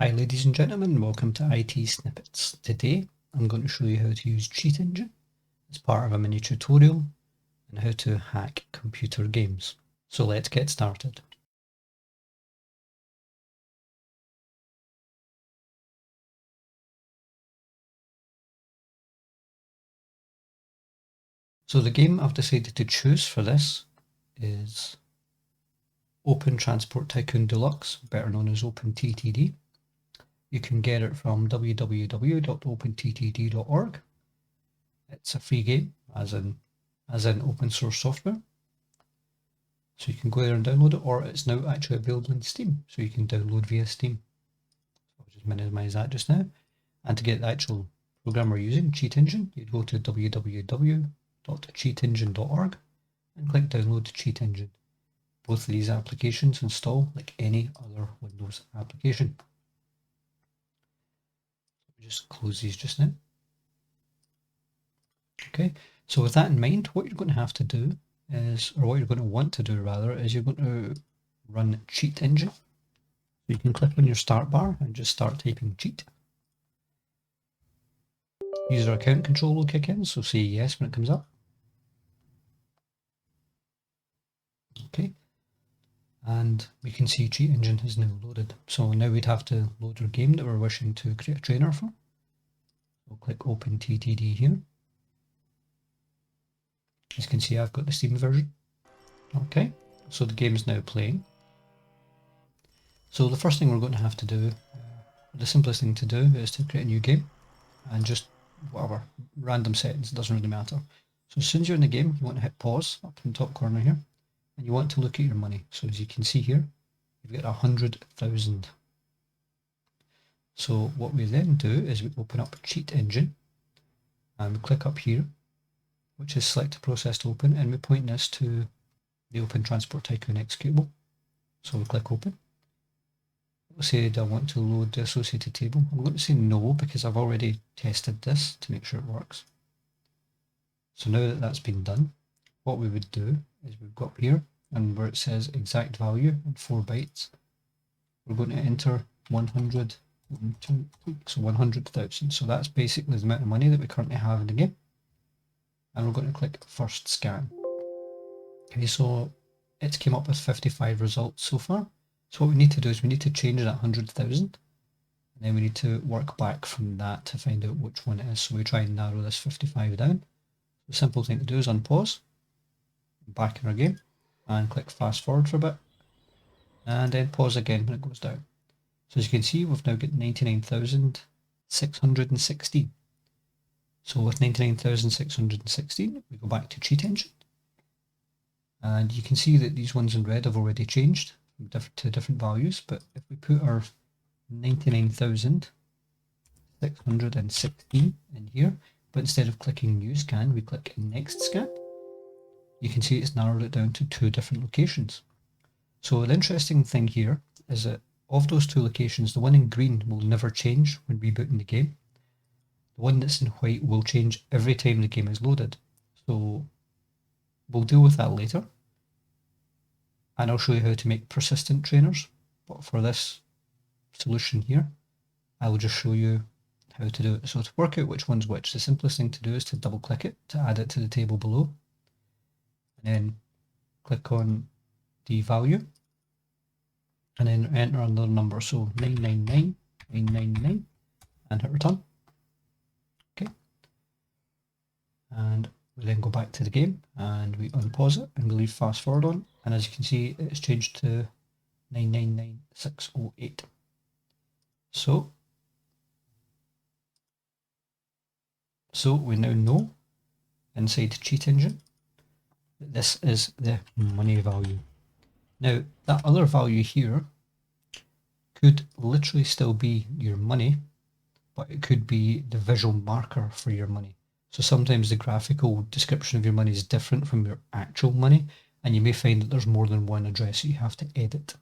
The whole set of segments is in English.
Hi ladies and gentlemen, welcome to ITSnippets. Today I'm going to show you how to use Cheat Engine as part of a mini tutorial on how to hack computer games. So let's get started. So the game I've decided to choose for this is Open Transport Tycoon Deluxe, better known as OpenTTD. You can get it from www.openttd.org. It's a free game, as in open source software. So you can go there and download it, or it's now actually available in Steam, so you can download via Steam. So I'll just minimize that just now. And to get the actual program we're using, Cheat Engine, you'd go to www.cheatengine.org and click Download Cheat Engine. Both of these applications install like any other Windows application. Just close these just now. Okay, so with that in mind, what you're going to have to do is, or what you're going to want to do rather, is you're going to run Cheat Engine. So you can click on your start bar and just start typing cheat. User account control will kick in, so say yes when it comes up. Okay, and we can see Cheat Engine is now loaded. So now we'd have to load our game that we're wishing to create a trainer for. We'll click OpenTTD here. As you can see, I've got the Steam version. Okay, so the game is now playing. So the first thing we're going to have to do, the simplest thing to do, is to create a new game and just whatever, random settings, it doesn't really matter. So as soon as you're in the game, you want to hit pause up in the top corner here, and you want to look at your money. So as you can see here, you've got 100,000. So what we then do is we open up Cheat Engine, and we click up here, which is select a process to open, and we point this to the Open Transport Tycoon executable. So we click open. We'll say, do I want to load the associated table? I'm going to say no, because I've already tested this to make sure it works. So now that that's been done, what we would do is we've got here, and where it says exact value in 4 bytes, we're going to enter 100, 1, 2, 3, so 100,000. So that's basically the amount of money that we currently have in the game. And we're going to click first scan. Okay, so it's came up with 55 results so far. So what we need to do is we need to change that 100,000, and then we need to work back from that to find out which one it is. So we try and narrow this 55 down. The simple thing to do is unpause, back in our game, and click fast forward for a bit, and then pause again when it goes down. So as you can see, we've now got 99,616. So with 99,616, we go back to Cheat Engine, and you can see that these ones in red have already changed to different values. But if we put our 99,616 in here, but instead of clicking New Scan, we click Next Scan, you can see it's narrowed it down to 2 different locations. So the interesting thing here is that of those 2 locations, the one in green will never change when rebooting the game. The one that's in white will change every time the game is loaded. So we'll deal with that later. And I'll show you how to make persistent trainers. But for this solution here, I will just show you how to do it. So to work out which one's which, the simplest thing to do is to double click it to add it to the table below. And then click on the value. And then enter another number. So 999999 and hit return. Okay. And we then go back to the game and we unpause it and we leave fast forward on. And as you can see, it's changed to 999608. So we now know inside Cheat Engine that this is the money value. Now that other value here could literally still be your money, but it could be the visual marker for your money. So sometimes the graphical description of your money is different from your actual money, and you may find that there's more than one address that you have to edit.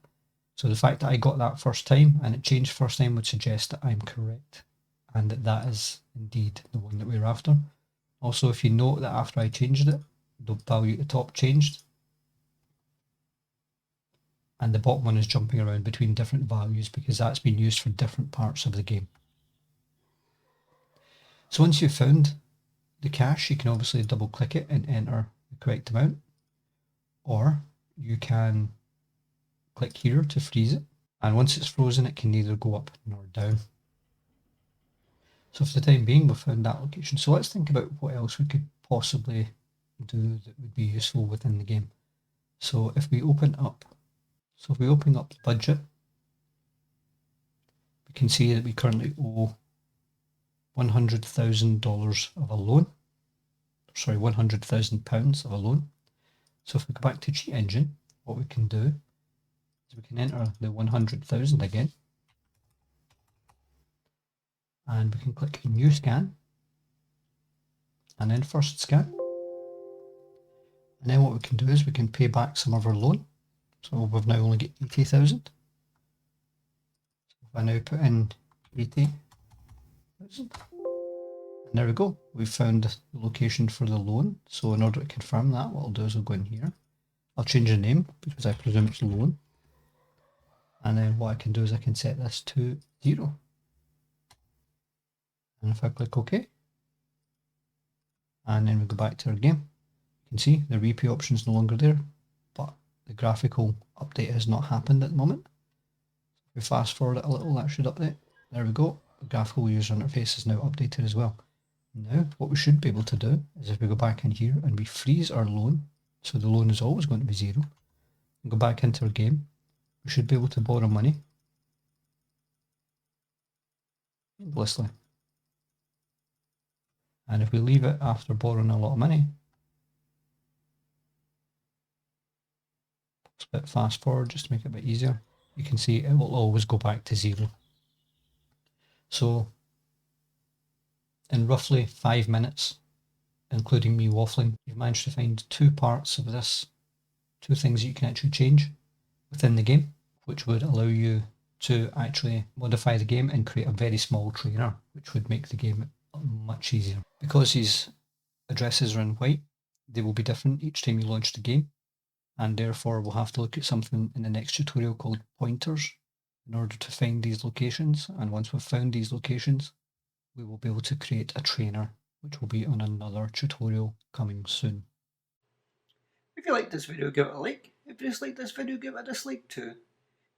So the fact that I got that first time and it changed first time would suggest that I'm correct and that that is indeed the one that we're after. Also, if you note that after I changed it, the value at the top changed, and the bottom one is jumping around between different values because that's been used for different parts of the game. So once you've found the cache, you can obviously double click it and enter the correct amount, or you can click here to freeze it, and once it's frozen it can neither go up nor down. So for the time being we've found that location. So let's think about what else we could possibly do that would be useful within the game. So if we open up the budget, we can see that we currently owe $100,000 of a loan. Sorry, £100,000 of a loan. So if we go back to Cheat Engine, what we can do is we can enter the 100,000 again, and we can click New Scan, and then First Scan. And then what we can do is we can pay back some of our loan. So we've now only got 80,000. So if I now put in 80,000, and there we go. We've found the location for the loan. So in order to confirm that, what I'll do is I'll go in here. I'll change the name because I presume it's loan. And then what I can do is I can set this to 0. And if I click OK, and then we go back to our game, you can see the repay option is no longer there, but the graphical update has not happened at the moment. If we fast forward it a little, that should update. There we go. The graphical user interface is now updated as well. Now, what we should be able to do is if we go back in here and we freeze our loan, so the loan is always going to be 0, and go back into our game, we should be able to borrow money endlessly. And if we leave it after borrowing a lot of money, let's bit fast forward just to make it a bit easier, you can see it will always go back to 0. So in roughly 5 minutes, including me waffling, you've managed to find 2 parts of this, 2 things that you can actually change within the game, which would allow you to actually modify the game and create a very small trainer, which would make the game much easier. Because these addresses are in white, they will be different each time you launch the game, and therefore we'll have to look at something in the next tutorial called pointers in order to find these locations. And once we've found these locations, we will be able to create a trainer, which will be on another tutorial coming soon. If you liked this video, give it a like. If you disliked this video, give it a dislike too.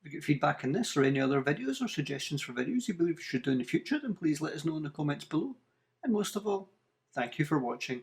If you get feedback on this or any other videos or suggestions for videos you believe we should do in the future, then please let us know in the comments below. And most of all, thank you for watching.